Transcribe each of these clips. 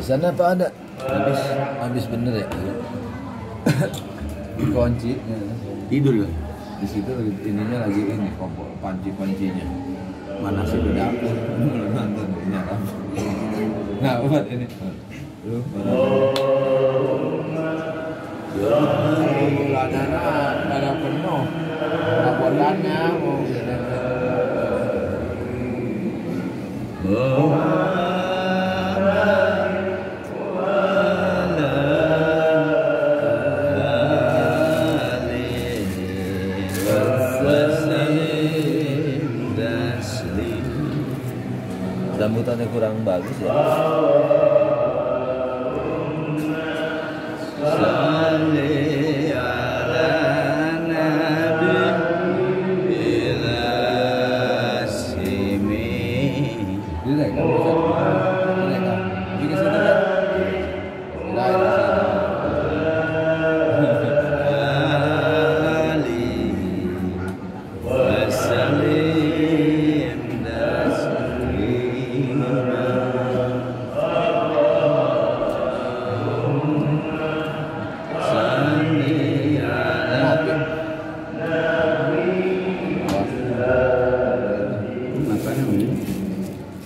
sana apa ada? Habis bener ya. Kunci tidur kan? di situ ininya lagi ini kompor panci-pancinya. Mana sih di dapur? Nonton nyarap. Nah, buat ini. Lu bulanana pada penuh. Laporannya mau sambutannya kurang bagus ya.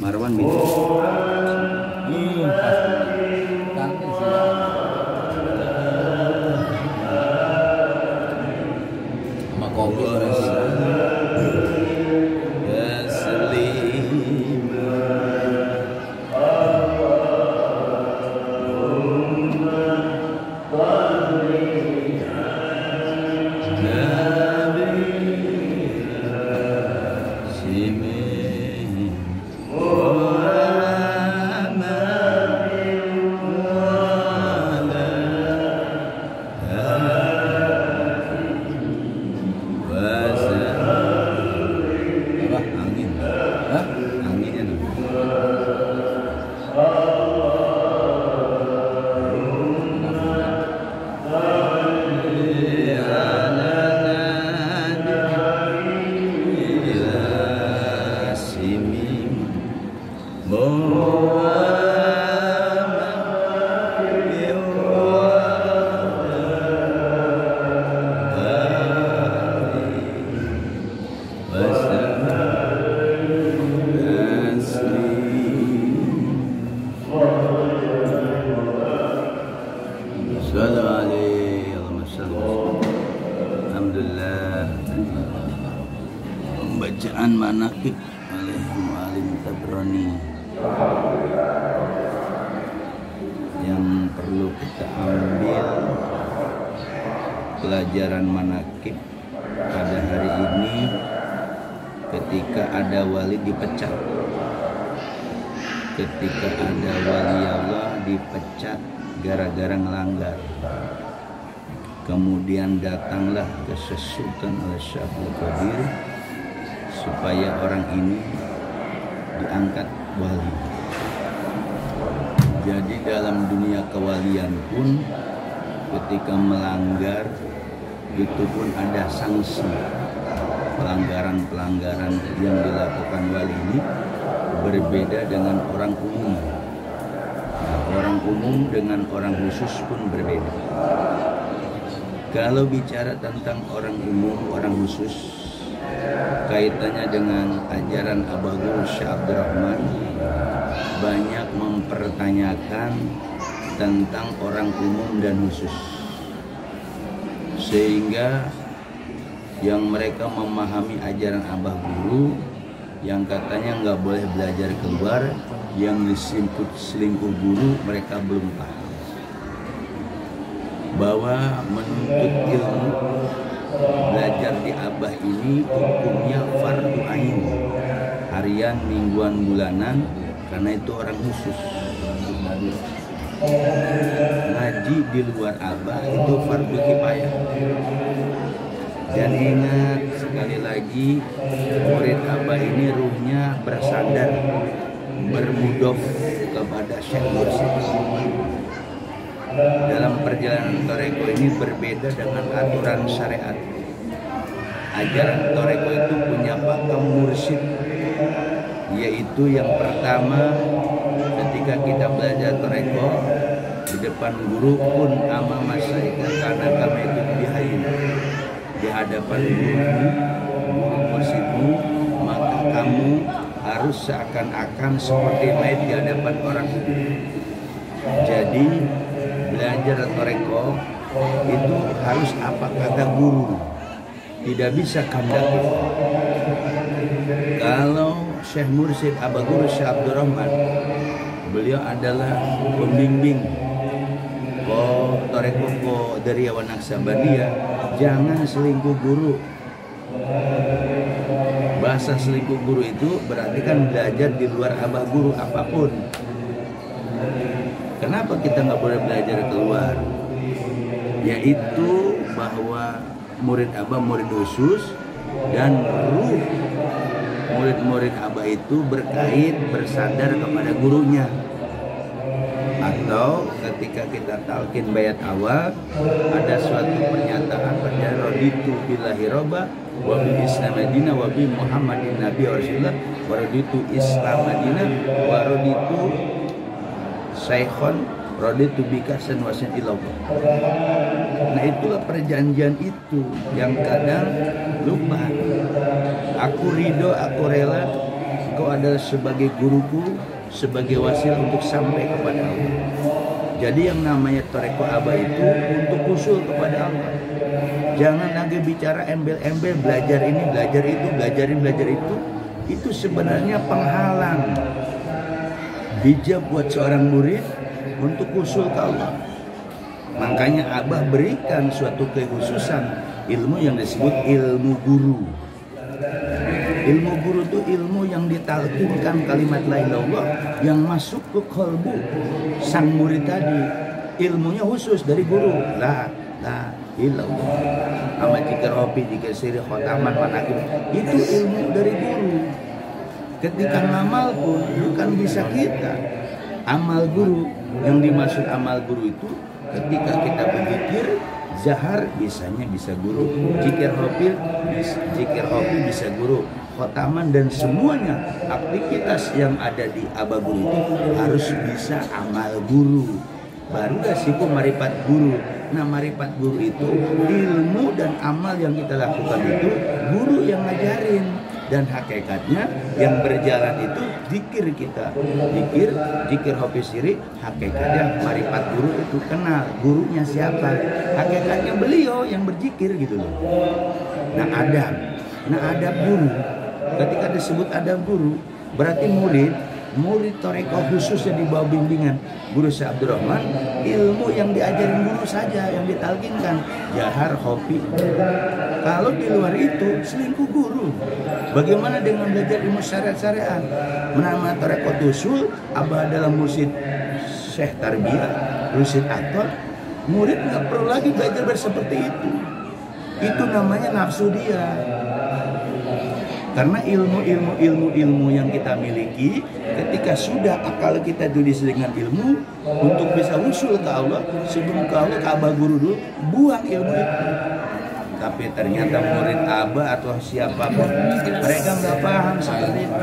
Marwan bisa. sama kopi Alhamdulillah. Pembacaan manaqib oleh Mu'alim Tabrani yang perlu kita ambil pelajaran manaqib pada hari ini. Ketika ada wali dipecat, ketika ada wali Allah dipecat gara-gara ngelanggar. Kemudian datanglah kesesutan oleh Syaikhul Qadir supaya orang ini diangkat wali. Jadi dalam dunia kewalian pun ketika melanggar itu pun ada sanksi. Pelanggaran-pelanggaran yang dilakukan wali ini berbeda dengan orang umum. Nah, orang umum dengan orang khusus pun berbeda. Kalau bicara tentang orang umum, orang khusus, kaitannya dengan ajaran Abah Guru Syekh Abdurrahman, banyak mempertanyakan tentang orang umum dan khusus. Sehingga yang mereka memahami ajaran Abah Guru, yang katanya nggak boleh belajar keluar, yang disebut selingkuh guru, mereka belum paham bahwa menuntut ilmu, belajar di Abah ini hukumnya fardu ain, harian, mingguan, bulanan, karena itu orang khusus. Ngaji di luar Abah itu fardu kifayah. Dan ingat sekali lagi, murid Abah ini ruhnya bersandar, bermudof kepada Syekh Mursyid. Dalam perjalanan Toreko ini berbeda dengan aturan syariat. Ajaran Toreko itu punya pakem mursyid, yaitu yang pertama ketika kita belajar toreko di depan guru pun ama masyarakat karena kami itu bihain di hadapan guru mursidmu, maka kamu harus seakan-akan seperti main di hadapan orang. Jadi belajar toreko itu harus apa kata guru, tidak bisa kehendak kita. Kalau Syekh Mursyid Aba Guru Syekh Abdurrahman, beliau adalah pembimbing toreko dari Awan Naksabandia, jangan selingkuh guru. Bahasa selingkuh guru itu berarti kan belajar di luar abah guru apapun. Kenapa kita nggak boleh belajar keluar? Yaitu bahwa murid abah murid khusus dan ruh murid-murid abah itu berkait bersandar kepada gurunya. Atau ketika kita talqin bayat awal ada suatu pernyataan pada raditu billahi robba wa bi islam madinah wa bi muhammadin nabi wa rasulullah wa raditu islam madinah wa raditu saikhon raditu bikasan wasan ilallah. Nah itulah perjanjian itu yang kadang lupa. Aku ridho, aku rela, kau adalah sebagai guruku, sebagai wasil untuk sampai kepada Allah. Jadi yang namanya toreko abah itu untuk usul kepada Allah. Jangan lagi bicara embel-embel, belajar ini, belajar itu, belajar itu. Itu sebenarnya penghalang bijak buat seorang murid untuk usul ke Allah. Makanya abah berikan suatu kekhususan ilmu yang disebut ilmu guru. Ilmu guru itu ilmu yang ditalqinkan kalimat la ilaha illallah yang masuk ke kalbu sang murid tadi. Ilmunya khusus dari guru. La illallah. Ama jikir hobi, jikir siri, khotaman, manakib. Itu ilmu dari guru. Ketika ngamal pun bukan bisa kita. Amal guru, yang dimaksud amal guru itu ketika kita berzikir zahar bisanya bisa guru, zikir hobi bisa guru, khotaman dan semuanya aktivitas yang ada di abah guru itu harus bisa amal guru. Baru siku marifat guru. Nah marifat guru itu ilmu dan amal yang kita lakukan itu guru yang ngajarin. Dan hakikatnya yang berjalan itu zikir kita. Zikir hobi siri, hakikatnya marifat guru itu kenal gurunya siapa. Hakikatnya beliau yang berzikir gitu loh. Nah adab guru. Ketika disebut adab guru, berarti murid toreko khususnya di bawah bimbingan Guru Syekh Abdurrahman, ilmu yang diajarin guru saja yang ditalqinkan, jahar, hobi. Kalau di luar itu selingkuh guru. Bagaimana dengan belajar ilmu syariat? Menama toreko usul, abah adalah mursyid Syekh Tarbiyah, mursyid aktor, murid nggak perlu lagi belajar seperti itu. Itu namanya nafsu dia. Karena ilmu yang kita miliki, ketika sudah akal kita tulis dengan ilmu untuk bisa usul ke Allah, sebelum ke Allah ke abah guru dulu, buang ilmu itu. Tapi ternyata murid abah atau siapapun mereka nggak paham seperti itu.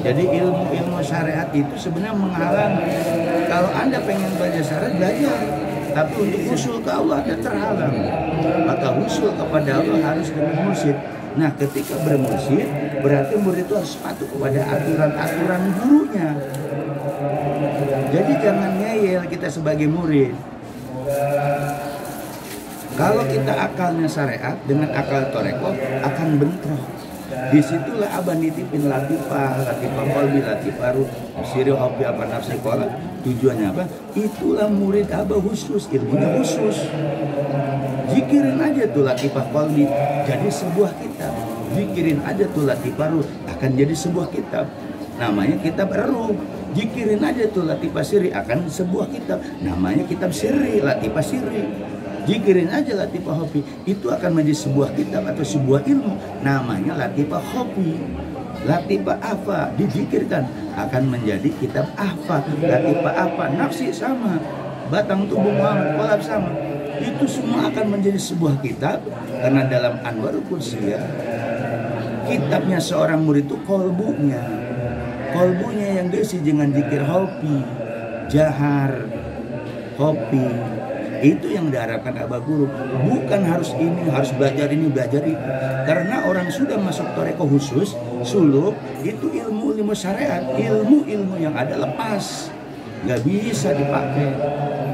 Jadi ilmu syariat itu sebenarnya menghalang. Kalau Anda pengen belajar syariat, belajar. Tapi untuk usul ke Allah ada terhalang. Maka usul kepada Allah harus dengan mursyid. Nah ketika bermursyid berarti murid itu harus patuh kepada aturan-aturan gurunya. Jadi jangan ngeyel kita sebagai murid. Kalau kita akalnya syariat dengan akal toreko akan bentrok. Disitulah abah nitipin latifah qalbi, latifah ruh, siri hobi apa nafsi kola. Tujuannya apa? Itulah murid abah khusus, ilmunya khusus. Zikirin aja tuh latifah qalbi jadi sebuah kitab. Zikirin aja tuh latifah ruh akan jadi sebuah kitab. Namanya kitab ruh. Zikirin aja tuh latifah siri akan sebuah kitab. Namanya kitab siri, latifah siri. Zikirin aja latifah hobi, itu akan menjadi sebuah kitab atau sebuah ilmu. Namanya latifah hobi. Latifah apa? Dizikirkan akan menjadi kitab apa? Latifah apa? Nafsi sama. Batang tubuh Muhammad kolab sama. Itu semua akan menjadi sebuah kitab. Karena dalam Anwarul Qudsiyah, kitabnya seorang murid itu kolbunya. kolbunya yang diisi dengan zikir hopi, jahar, hopi. Itu yang diharapkan Abah Guru. Bukan harus ini, harus belajar ini, belajar itu. Karena orang sudah masuk toreko khusus, suluk, itu ilmu syariat, ilmu yang ada lepas, nggak bisa dipakai.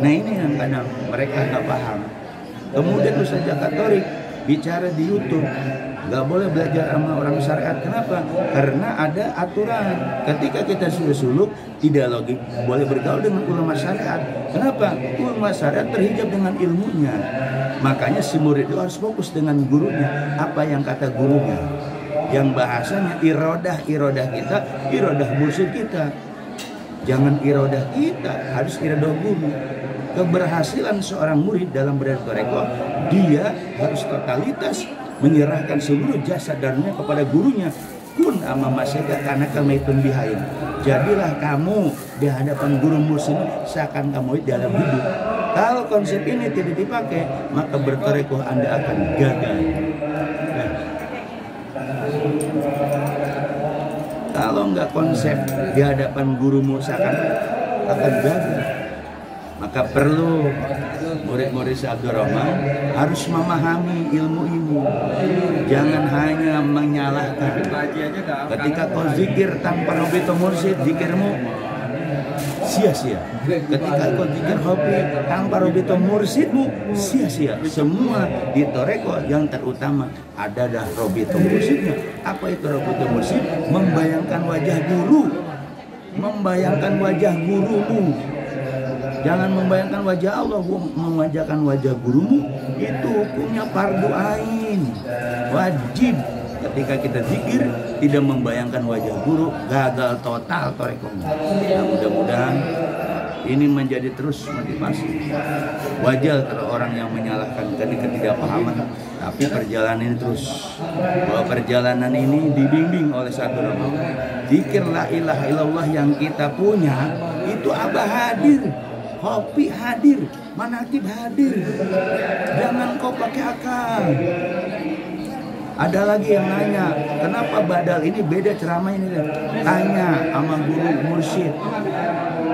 Nah ini yang kadang mereka nggak paham. Kemudian Ustaz Zakat Torik bicara di YouTube, nggak boleh belajar sama orang syariat. Kenapa? Karena ada aturan. Ketika kita sudah suluk, tidak lagi boleh bergaul dengan ulama syariat. Kenapa? Ulama syariat terhijab dengan ilmunya. Makanya si murid itu harus fokus dengan gurunya. Apa yang kata gurunya? Yang bahasanya irodah kita, irodah mursyid kita. Jangan irodah kita, harus irodah guru. Keberhasilan seorang murid dalam bertoreko, dia harus totalitas menyerahkan seluruh jasa dannya kepada gurunya. Kun ama masyada karena kemaitun bihain. Jadilah kamu di hadapan guru mursyid seakan kamu dalam hidup. Kalau konsep ini tidak dipakai, maka bertoreko Anda akan gagal. Nah, kalau nggak konsep di hadapan gurumu seakan akan gagal. Maka perlu murid-murid Abdul Rahman harus memahami ilmu ini. Jangan hanya menyalahkan. Ketika kau zikir tanpa robito mursyid, zikirmu sia-sia. Ketika kau zikir hobi tanpa robito mursyidmu, sia-sia. Semua di toreko yang terutama adalah robito mursyidnya. Apa itu robito mursyid? Membayangkan wajah guru, membayangkan wajah gurumu. Jangan membayangkan wajah Allah, memwajahkan wajah gurumu. Itu hukumnya fardu ain, wajib. Ketika kita zikir tidak membayangkan wajah guru, gagal total torekonya. Nah, mudah-mudahan ini menjadi terus motivasi. Wajar kalau orang yang menyalahkan ketika ketidakpahaman, tapi perjalanan ini terus. Bahwa perjalanan ini dibimbing oleh satu nama. Zikir la ilaha illallah yang kita punya itu Abah hadir. Hopi hadir, manakib hadir. Jangan kau pakai akal. Ada lagi yang nanya, kenapa badal ini beda ceramah ini? Tanya sama guru mursyid.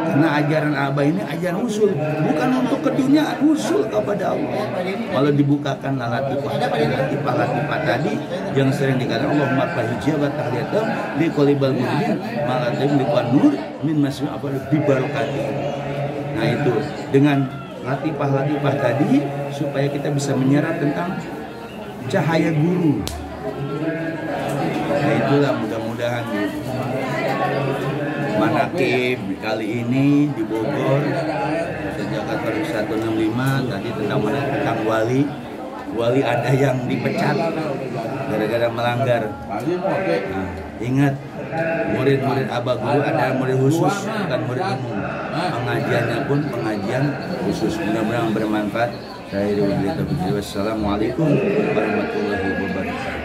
Karena ajaran Abah ini ajaran usul, bukan untuk keduniaan, usul kepada Allah. Kalau dibukakan latifah tadi yang sering dikatakan Allah marfahijabat tahliyatam li qalibal mu'min malatim li nur min masmi apa bibarokati. Nah itu dengan latifah tadi supaya kita bisa menyerap tentang cahaya guru. Nah itulah mudah-mudahan manakib kali ini di Bogor sejak Torik 165 tadi tentang wali ada yang dipecat gara-gara melanggar. Nah, ingat murid-murid Abah Guru ada murid khusus, bukan murid umum. Pengajiannya pun pengajian khusus. Mudah-mudahan bermanfaat. Saya Ridwan. Wassalamualaikum warahmatullahi wabarakatuh.